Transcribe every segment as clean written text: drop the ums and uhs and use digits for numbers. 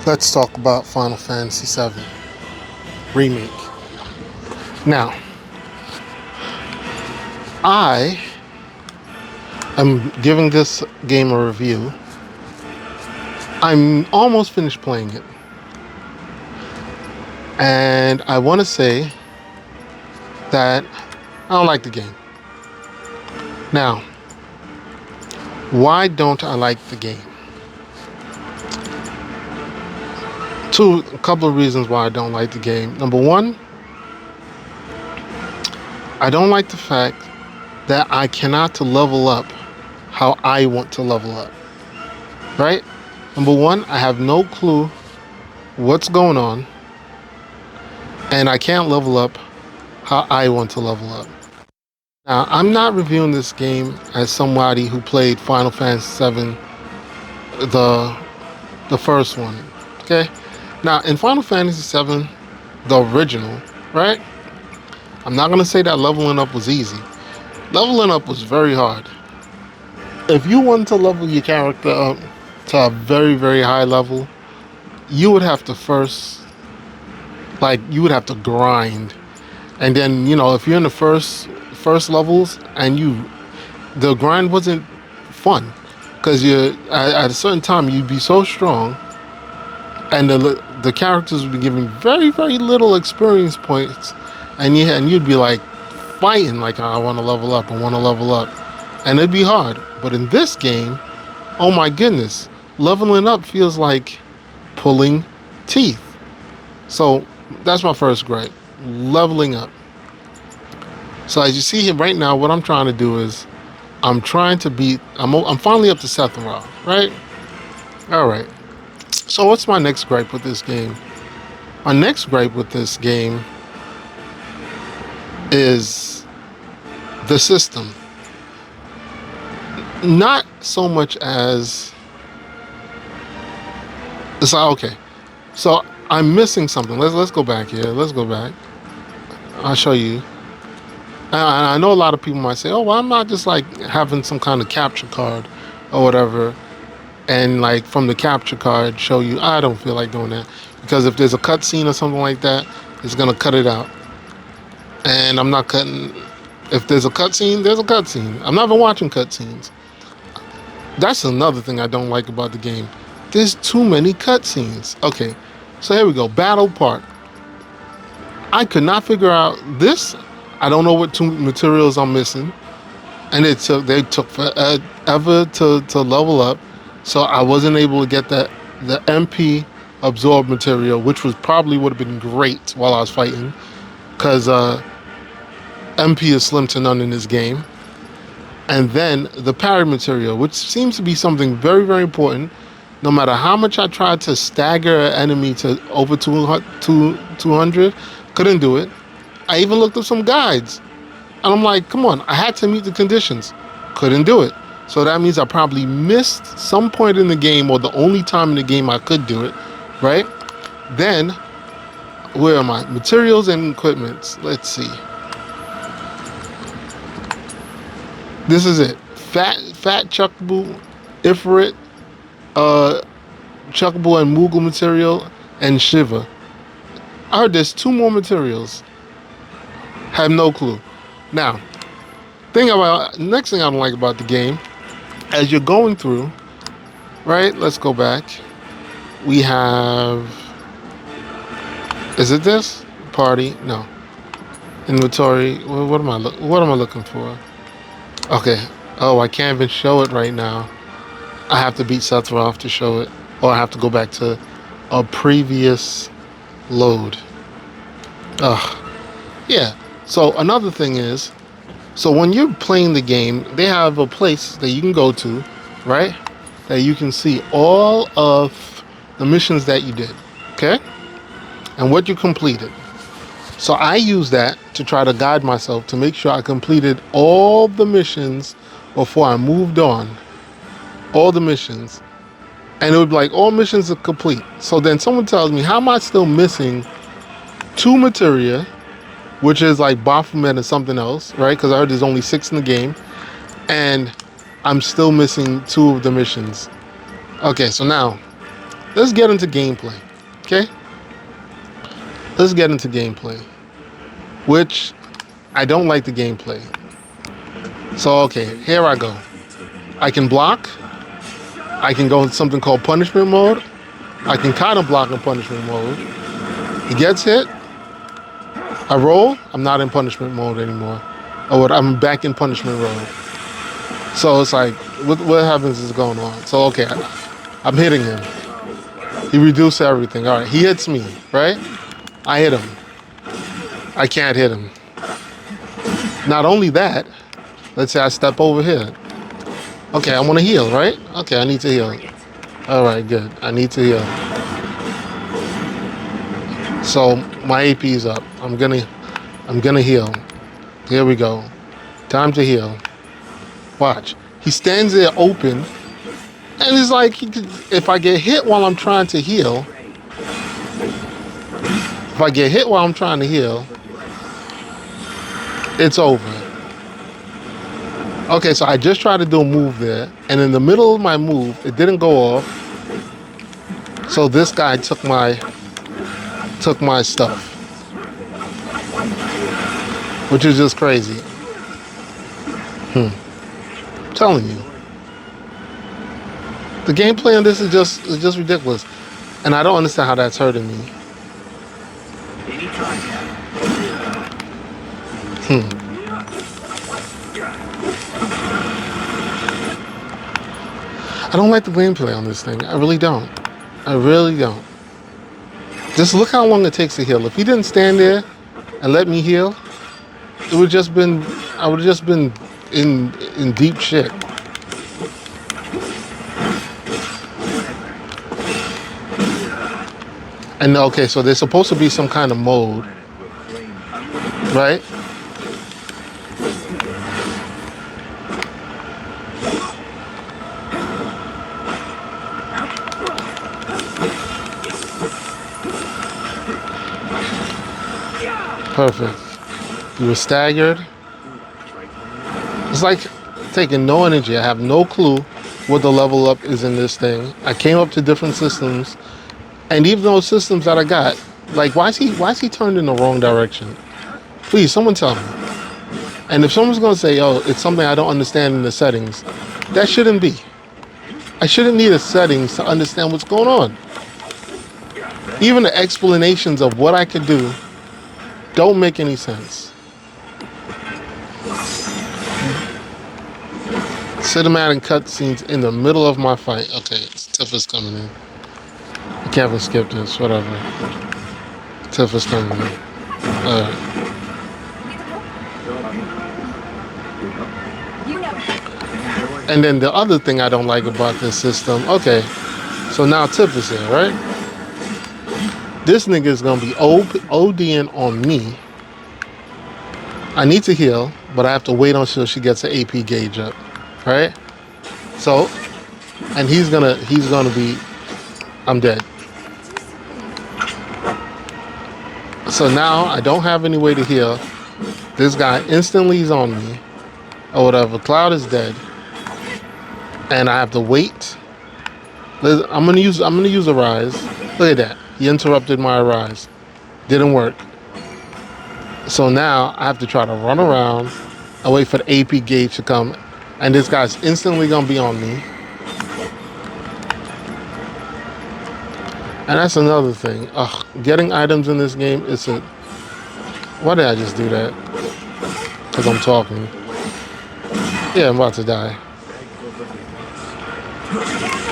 let's talk about Final Fantasy VII Remake. Now, I am giving this game a review. I'm almost finished playing it. And I want to say that I don't like the game. Now, why don't I like the game? A couple of reasons why I don't like the game. Number one, I don't like the fact that I cannot level up how I want to level up. Right? Number one, I have no clue what's going on, and I can't level up how I want to level up. Now, I'm not reviewing this game as somebody who played Final Fantasy VII, the first one. Okay? Now, in Final Fantasy VII, the original, right? I'm not going to say that leveling up was easy. Leveling up was very hard. If you wanted to level your character up to a very, very high level, you would have to you would have to grind. And then, if you're in the first levels and the grind wasn't fun because at a certain time you'd be so strong and the characters would be giving very, very little experience points, and you'd be like fighting like, I want to level up, and it'd be hard. But in this game, oh my goodness, leveling up feels like pulling teeth. So that's my first gripe, leveling up. So as you see here right now, what I'm trying to do is I'm finally up to Sephiroth, right? All right. So what's my next gripe with this game? My next gripe with this game is the system. Not so much as it's like, okay, so I'm missing something. Let's go back here. Let's go back. I'll show you. I know a lot of people might say, oh, well, I'm not just like having some kind of capture card or whatever, and like from the capture card show you. I don't feel like doing that, because if there's a cutscene or something like that, it's gonna cut it out, and I'm not cutting. If there's a cutscene, there's a cutscene. I'm not even watching cutscenes. That's another thing I don't like about the game. There's too many cutscenes. Okay, so here we go. Battle part. I could not figure out this. I don't know what two materials I'm missing, and they took forever to level up, so I wasn't able to get the MP absorb material, which probably would have been great while I was fighting, because MP is slim to none in this game. And then the parry material, which seems to be something very, very important. No matter how much I tried to stagger an enemy to over 200, couldn't do it. I even looked up some guides, and I'm like, come on, I had to meet the conditions. Couldn't do it. So that means I probably missed some point in the game, or the only time in the game I could do it, right? Then, where am I? Materials and equipment. Let's see. This is it. Fat chuckable, Ifrit, chuckable and Moogle material, and Shiva. I heard there's 2 more materials. Have no clue. Now, next thing I don't like about the game, as you're going through, right? Let's go back. We have, is it this? Party? No. Inventory. What am I looking for? Okay. Oh, I can't even show it right now. I have to beat Sephiroth to show it, or I have to go back to a previous load. Ugh. Yeah. So another thing is, so when you're playing the game, they have a place that you can go to, right? That you can see all of the missions that you did, okay? And what you completed. So I use that to try to guide myself to make sure I completed all the missions before I moved on. All the missions. And it would be like, all missions are complete. So then someone tells me, how am I still missing 2 materia, which is like Baphomet and something else, right? Because I heard there's only 6 in the game, and I'm still missing 2 of the missions. Okay, so now let's get into gameplay. Okay? Let's get into gameplay. Which I don't like the gameplay. So okay, here I go. I can block. I can go into something called punishment mode. I can kind of block in punishment mode. He gets hit. I roll. I'm not in punishment mode anymore. Oh, I'm back in punishment mode. So it's like, what happens is going on. So okay, I'm hitting him. He reduced everything. All right, he hits me, right? I hit him. I can't hit him. Not only that, let's say I step over here. Okay, I want to heal, right? Okay, I need to heal. All right, good. I need to heal. So my AP is up. I'm gonna heal. Here we go. Time to heal. Watch. He stands there open, and it's like if I get hit while I'm trying to heal, it's over. Okay, so I just tried to do a move there, and in the middle of my move, it didn't go off. So this guy took my stuff, which is just crazy. I'm telling you, the gameplay on this is just ridiculous, and I don't understand how that's hurting me. I don't like the gameplay on this thing. I really don't. I really don't. Just look how long it takes to heal. If he didn't stand there and let me heal, I would have just been in deep shit. And okay, so there's supposed to be some kind of mode, right? Perfect. You were staggered. It's like taking no energy. I have no clue what the level up is in this thing. I came up to different systems, and even those systems that I got, like why is he turned in the wrong direction? Please, someone tell me. And if someone's gonna say, "Oh, it's something I don't understand in the settings," that shouldn't be. I shouldn't need a settings to understand what's going on. Even the explanations of what I could do don't make any sense. Cinematic cutscenes in the middle of my fight. Okay, Tiff is coming in. I can't even skip this, whatever. Tiff is coming in. Alright. And then the other thing I don't like about this system, okay, so now Tiff is here, right? This nigga is gonna be ODing on me. I need to heal, but I have to wait until she gets an AP gauge up, right? So, and he's gonna be, I'm dead. So now I don't have any way to heal. This guy instantly is on me, or whatever. Cloud is dead, and I have to wait. I'm gonna use a rise. Look at that. He interrupted my rise. Didn't work. So now I have to try to run around and wait for the AP gauge to come, and this guy's instantly gonna be on me. And that's another thing. Ugh, getting items in this game is a... Why did I just do that? Because I'm talking. Yeah, I'm about to die.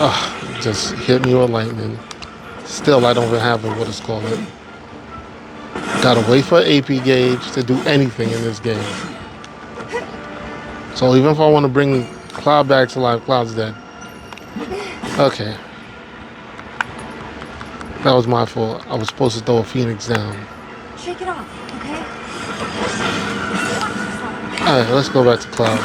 Ugh, just hit me with lightning. Still, I don't even have what it's called. Gotta wait for AP gauge to do anything in this game. So even if I want to bring Cloud back to life, Cloud's dead. Okay. That was my fault. I was supposed to throw a Phoenix down. Shake it off, okay? Alright, let's go back to Cloud.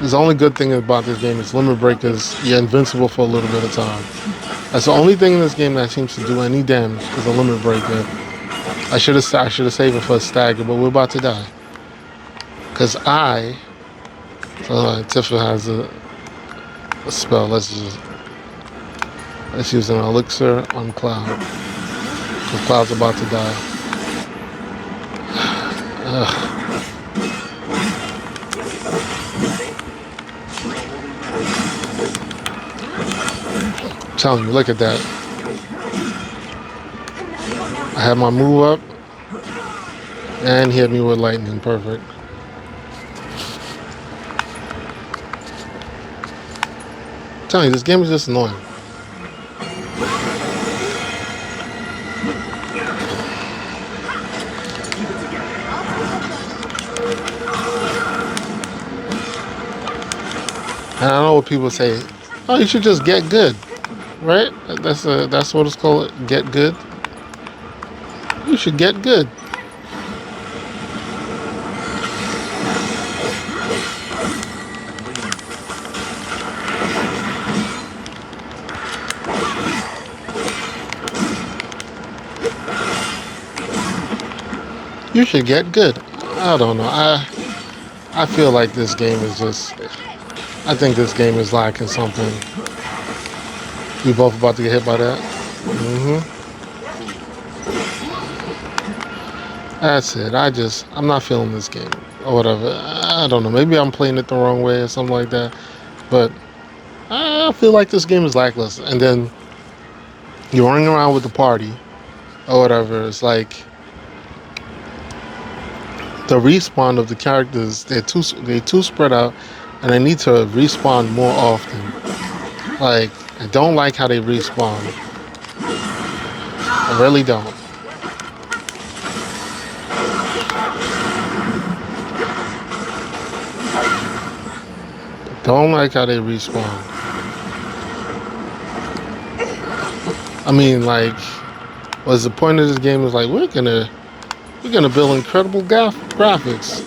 The only good thing about this game is limit breakers. You're invincible for a little bit of time. That's the only thing in this game that seems to do any damage is a limit breaker. I should have saved it for a stagger, but we're about to die. Cause Tifa has a spell. Let's just Let's use an elixir on Cloud. Because Cloud's about to die. Ugh. I'm telling you, look at that. I had my move up. And he hit me with lightning. Perfect. I'm telling you, this game is just annoying. And I know what people say. Oh, you should just get good, right? That's what it's called. Get good. You should get good. You should get good. I don't know. I feel like this game is just. I think this game is lacking something. We both about to get hit by that. That's it. I'm not feeling this game or whatever. I don't know. Maybe I'm playing it the wrong way or something like that. But I feel like this game is lackluster. And then you're running around with the party or whatever. It's like the respawn of the characters. They're too spread out, and I need to respawn more often. Like I don't like how they respawn. I really don't. Don't like how they respawn. I mean, like, what's the point of this game? Is like we're gonna build incredible graphics.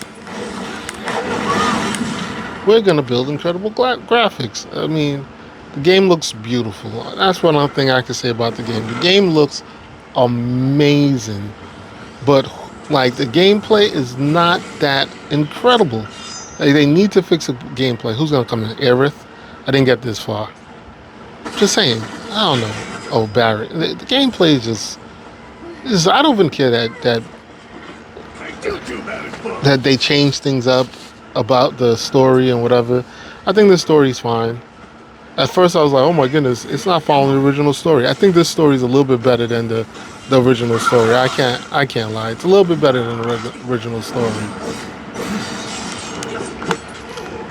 We're gonna build incredible graphics. I mean, the game looks beautiful. That's one thing I can say about the game. The game looks amazing, but like the gameplay is not that incredible. They need to fix the gameplay. Who's gonna come in? Aerith? I didn't get this far. Just saying. I don't know. Oh, Barrett. The gameplay is. I don't even care that they change things up about the story and whatever. I think the story's fine. At first, I was like, "Oh my goodness, it's not following the original story." I think this story is a little bit better than the original story. I can't lie. It's a little bit better than the original story.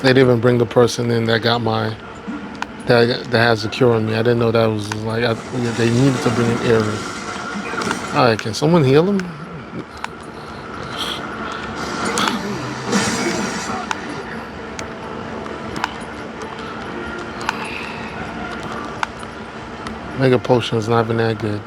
They didn't even bring the person in that got that has a cure on me. I didn't know that was like they needed to bring in Aaron. All right, can someone heal him? Mega potion is not even that good.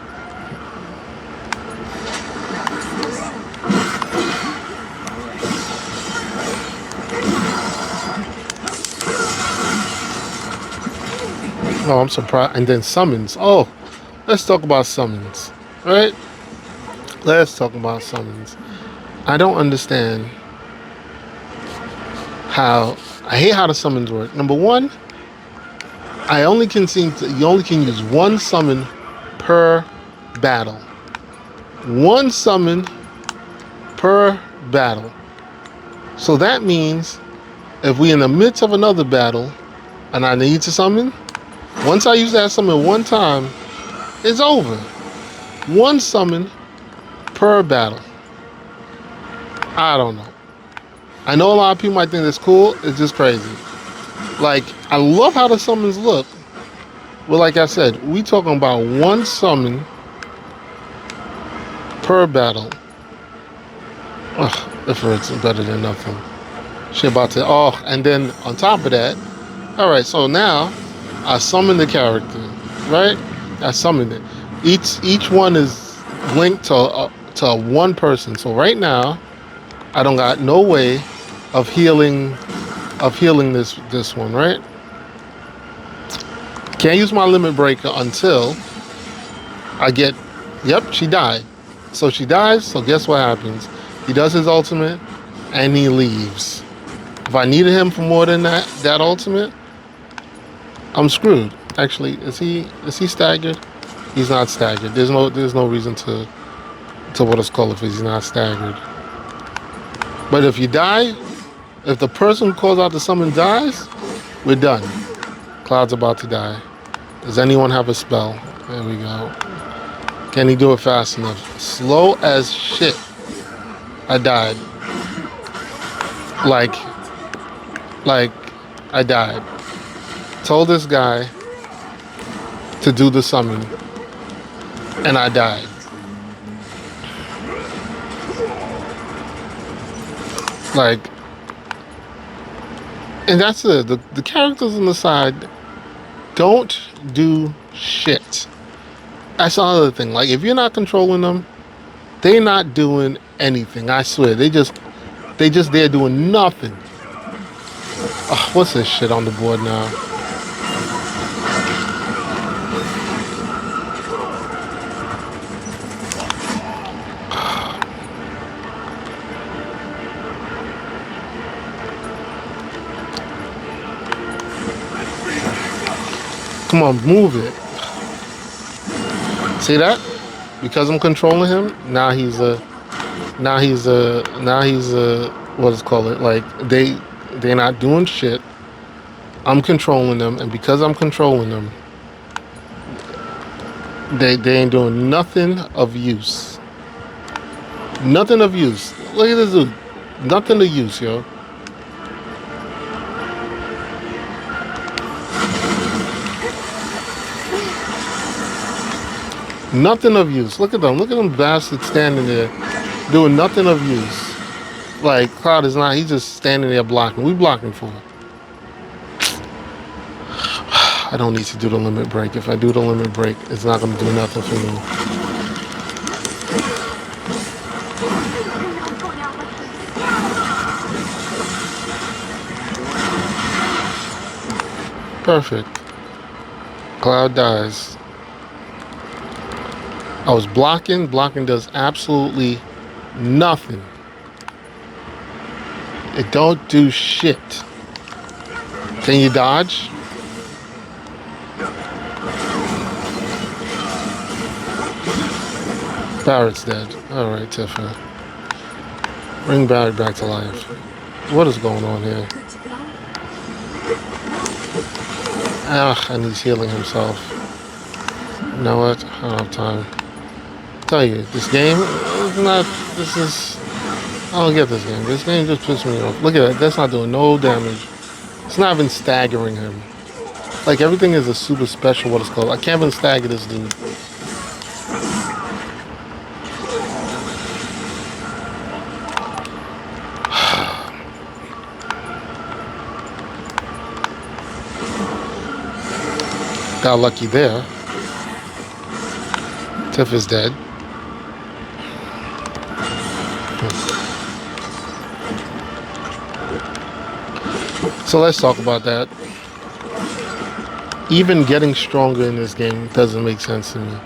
Oh, I'm surprised. And then summons. Oh, let's talk about summons. Right? Let's talk about summons. I don't understand how. I hate how the summons work. Number one, you only can use one summon per battle. One summon per battle. So that means if we in the midst of another battle and I need to summon, once I use that summon one time, it's over. One summon per battle. I don't know. I know a lot of people might think that's cool. It's just crazy. Like, I love how the summons look. But like I said, we talking about one summon per battle. Ugh, if it's better than nothing. She about to, oh, and then on top of that, all right, so now I summon the character, right? I summoned it. Each one is linked to one person. So right now, I don't got no way of healing this one, right? Can't use my limit breaker until I get. Yep, she died. So she dies. So guess what happens? He does his ultimate, and he leaves. If I needed him for more than that ultimate, I'm screwed. Actually, is he staggered? He's not staggered. There's no reason to what it's called if he's not staggered. But if you die, if the person who calls out the summon dies, we're done. Cloud's about to die. Does anyone have a spell? There we go. Can he do it fast enough? Slow as shit. I died. Like, like, I died. Told this guy to do the summon, and I died. Like, and that's it. The characters on the side don't do shit. That's the other thing. Like, if you're not controlling them, they're not doing anything. I swear, they just there doing nothing. Ugh, what's this shit on the board now? Come on, move it. See that? Because I'm controlling him, now he's a what is call it? Like they're not doing shit. I'm controlling them, and because I'm controlling them, they ain't doing nothing of use. Nothing of use. Look at this dude. Nothing of use, yo. Nothing of use. Look at them. Look at them bastards standing there doing nothing of use. Like, Cloud is not, he's just standing there blocking. We blocking for it. I don't need to do the limit break. If I do the limit break, it's not going to do nothing for me. Perfect. Cloud dies. I was blocking. Blocking does absolutely nothing. It don't do shit. Can you dodge? Barrett's dead. Alright, Tifa. Bring Barrett back to life. What is going on here? Ah, and he's healing himself. You know what? I don't have time. Tell you, this game is not. This is. I don't get this game. This game just pisses me off. Look at that. That's not doing no damage. It's not even staggering him. Like, everything is a super special, what it's called. I can't even stagger this dude. Got lucky there. Tiff is dead. So let's talk about that. Even getting stronger in this game doesn't make sense to me.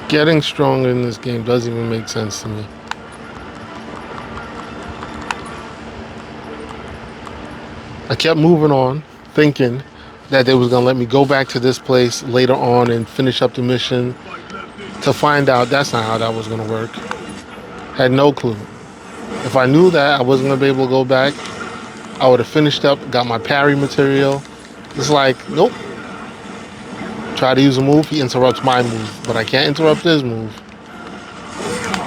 Getting stronger in this game doesn't even make sense to me. I kept moving on, thinking that they was gonna let me go back to this place later on and finish up the mission, to find out that's not how that was gonna work. Had no clue. If I knew that I wasn't gonna be able to go back, I would have finished up, got my parry material. It's like, nope. Try to use a move, he interrupts my move, but I can't interrupt his move.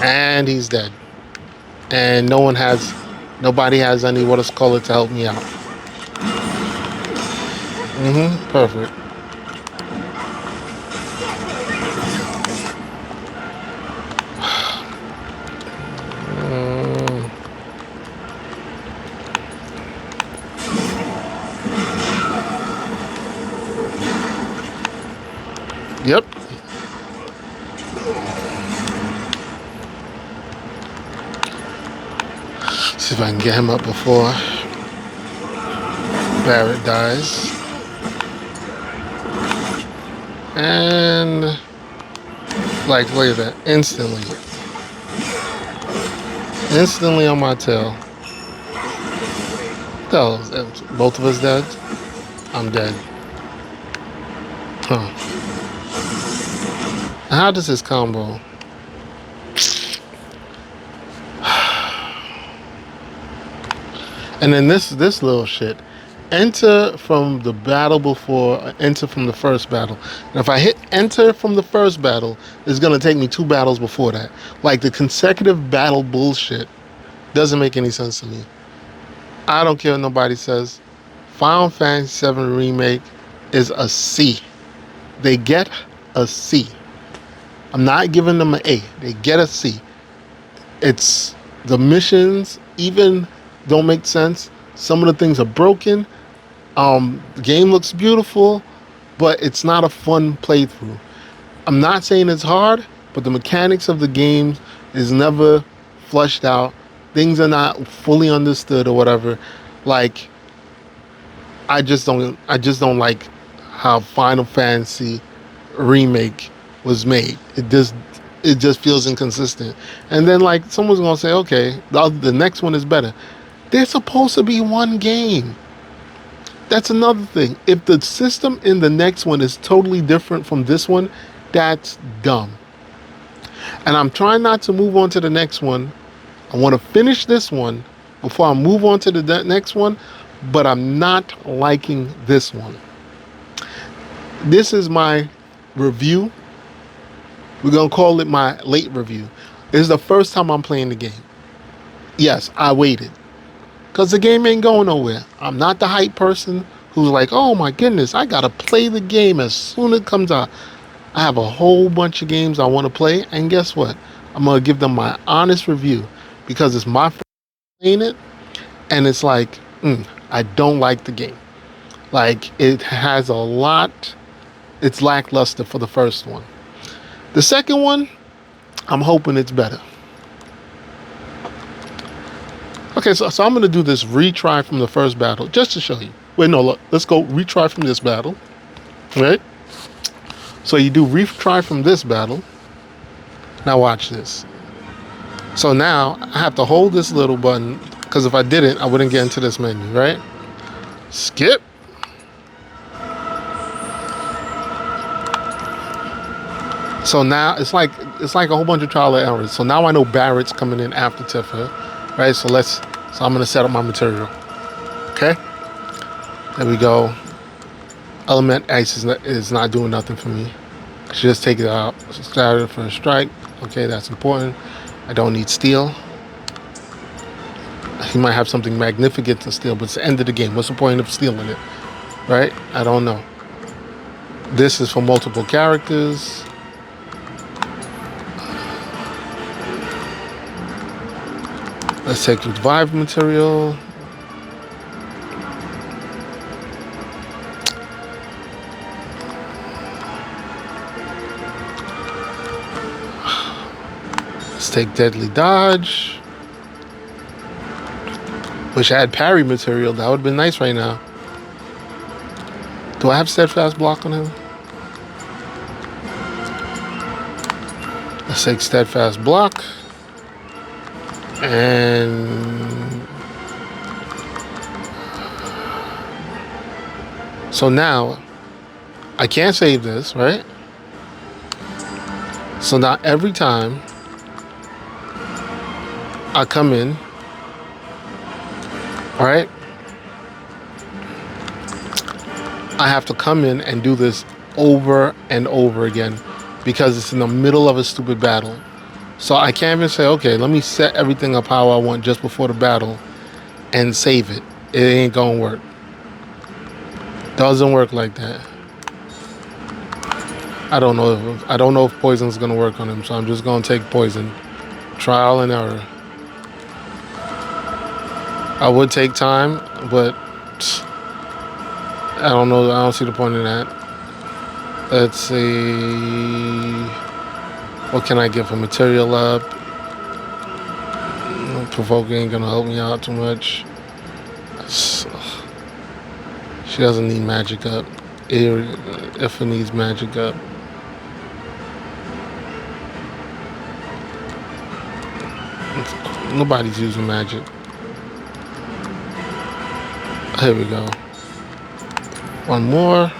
And he's dead. And nobody has any what it's called to help me out. Perfect. Yep. See if I can get him up before Barrett dies. And like, look at that. Instantly on my tail. Both of us dead. I'm dead. Huh. How does this combo? And then this little shit. Enter from the battle before, enter from the first battle. And if I hit enter from the first battle, it's gonna take me 2 battles before that. Like the consecutive battle bullshit doesn't make any sense to me. I don't care what nobody says. Final Fantasy 7 Remake is a C. They get a C. I'm not giving them an A. They get a C. It's the missions even don't make sense. Some of the things are broken. The game looks beautiful, but it's not a fun playthrough. I'm not saying it's hard, but the mechanics of the game is never flushed out. Things are not fully understood or whatever. Like I just don't like how Final Fantasy remake was made. It just feels inconsistent. And then like someone's gonna say, okay, the next one is better. There's supposed to be one game. That's another thing. If the system in the next one is totally different from this one, that's dumb. And I'm trying not to move on to the next one. I want to finish this one before I move on to the next one, but I'm not liking this one. This is my review. We're going to call it my late review. This is the first time I'm playing the game. Yes, I waited. Because the game ain't going nowhere. I'm not the hype person who's like, oh my goodness, I got to play the game as soon as it comes out. I have a whole bunch of games I want to play. And guess what? I'm going to give them my honest review. Because it's my first time playing it. And it's like, I don't like the game. Like, it has a lot. It's lackluster for the first one. The second one, I'm hoping it's better. Okay, so I'm going to do this retry from the first battle just to show you. Wait, no, look. Let's go retry from this battle. Right? So you do retry from this battle. Now watch this. So now I have to hold this little button because if I didn't, I wouldn't get into this menu, right? Skip. So now it's like a whole bunch of trial and errors. So now I know Barrett's coming in after Tifa, right? So I'm gonna set up my material. Okay. There we go. Element Ice is not doing nothing for me. I should just take it out. Started for a strike. Okay, that's important. I don't need steel. He might have something magnificent to steal, but it's the end of the game. What's the point of stealing it? Right? I don't know. This is for multiple characters. Let's take revived material. Let's take deadly dodge. Wish I had parry material. That would have been nice right now. Do I have steadfast block on him? Let's take steadfast block. And so now I can't save this, right? So now every time I come in, all right, I have to come in and do this over and over again because it's in the middle of a stupid battle. So I can't even say, okay, let me set everything up how I want just before the battle and save it. It ain't gonna work. Doesn't work like that. I don't know if poison's gonna work on him, so I'm just gonna take poison. Trial and error. I would take time, but I don't know. I don't see the point in that. Let's see. What can I give him? Material up. Provoking ain't gonna help me out too much. She doesn't need magic up. If it needs magic up. Nobody's using magic. Here we go. One more.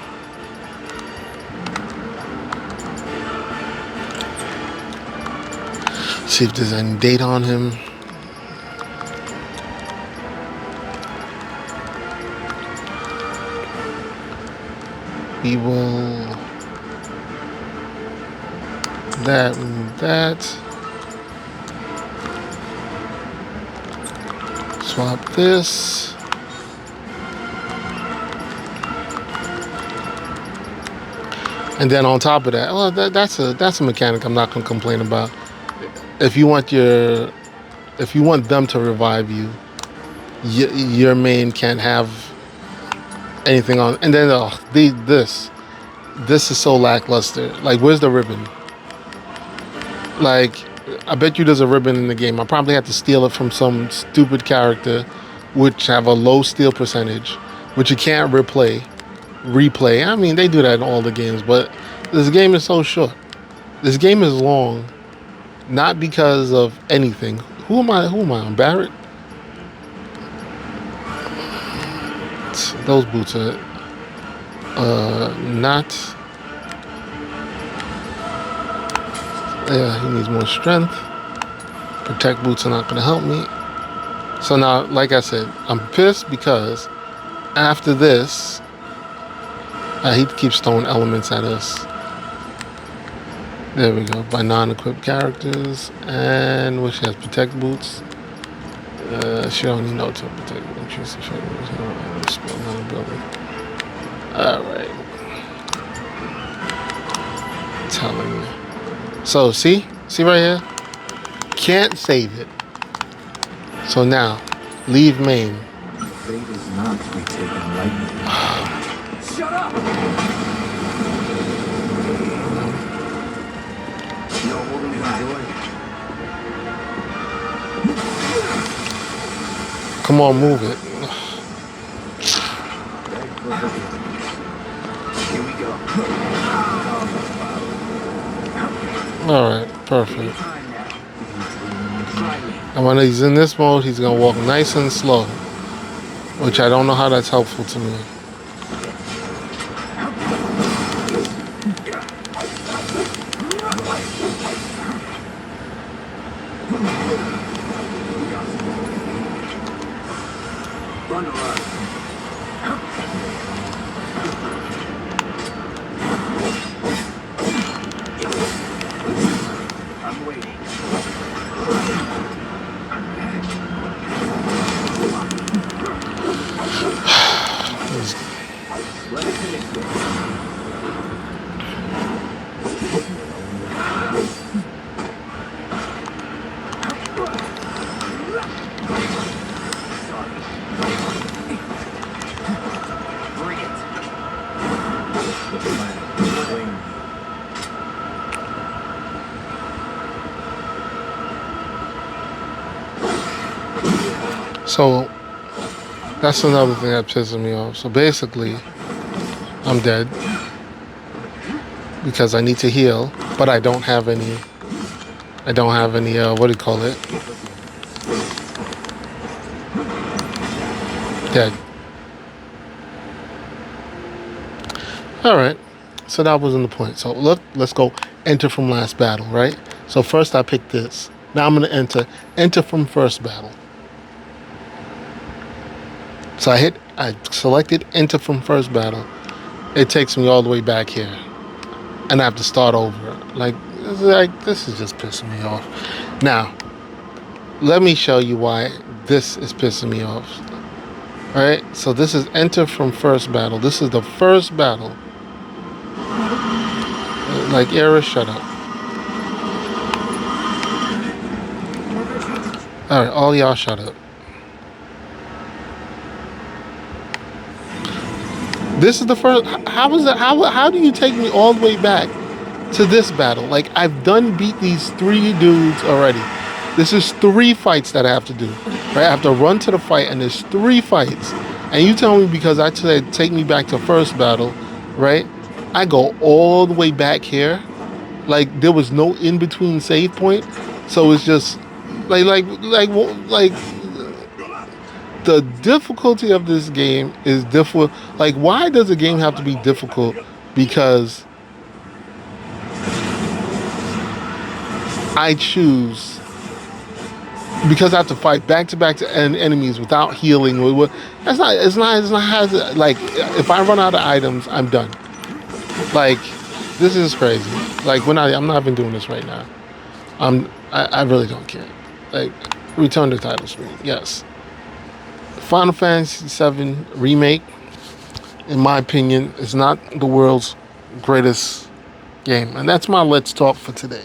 See if there's any date on him. We will that swap this. And then on top of that, well, that's a mechanic I'm not gonna complain about. If you want them to revive you, your main can't have anything on. And then this is so lackluster. Like, where's the ribbon? Like, I bet you there's a ribbon in the game. I probably have to steal it from some stupid character, which have a low steal percentage, which you can't replay. I mean, they do that in all the games, but this game is so short. This game is long, not because of anything. Who am I on? Barrett? Those boots are not. Yeah, he needs more strength. Protect boots are not going to help me. So now, like I said, I'm pissed because after this, he keeps throwing elements at us. There we go. By non-equipped characters. And what she has? Protect boots. She don't need no to protect boots. Alright. Telling you. So, see right here? Can't save it. So now, leave main. Fate is not to be taken lightly. Shut up! No holding enjoy. Come on, move it. Here we go. Alright, perfect. And when he's in this mode, he's gonna walk nice and slow, which I don't know how that's helpful to me. I'm waiting. Bring it. So that's another thing that pisses me off. So basically, I'm dead because I need to heal, but I don't have any. What do you call it? Dead. All right. So that wasn't the point. So let's go enter from last battle, right? So first I picked this. Now I'm gonna enter from first battle. So I selected enter from first battle. It takes me all the way back here. And I have to start over. Like this is just pissing me off. Now, let me show you why this is pissing me off. Alright, so this is enter from first battle. This is the first battle. Like, Era, shut up. Alright, all y'all shut up. This is the first. How is that? How do you take me all the way back to this battle? Like, I've beat these 3 dudes already. This is 3 fights that I have to do. Right? I have to run to the fight, and there's 3 fights. And you tell me because I said take me back to first battle, right? I go all the way back here. Like, there was no in between save point, so it's just like the difficulty of this game is difficult. Like, why does a game have to be difficult? Because I choose. Because I have to fight back to back to enemies without healing. That's not. It's not. Has like if I run out of items, I'm done. Like, this is crazy. Like I'm not even doing this right now. I really don't care. Like, return the title screen. Yes. Final Fantasy VII Remake, in my opinion, is not the world's greatest game. And that's my Let's Talk for today.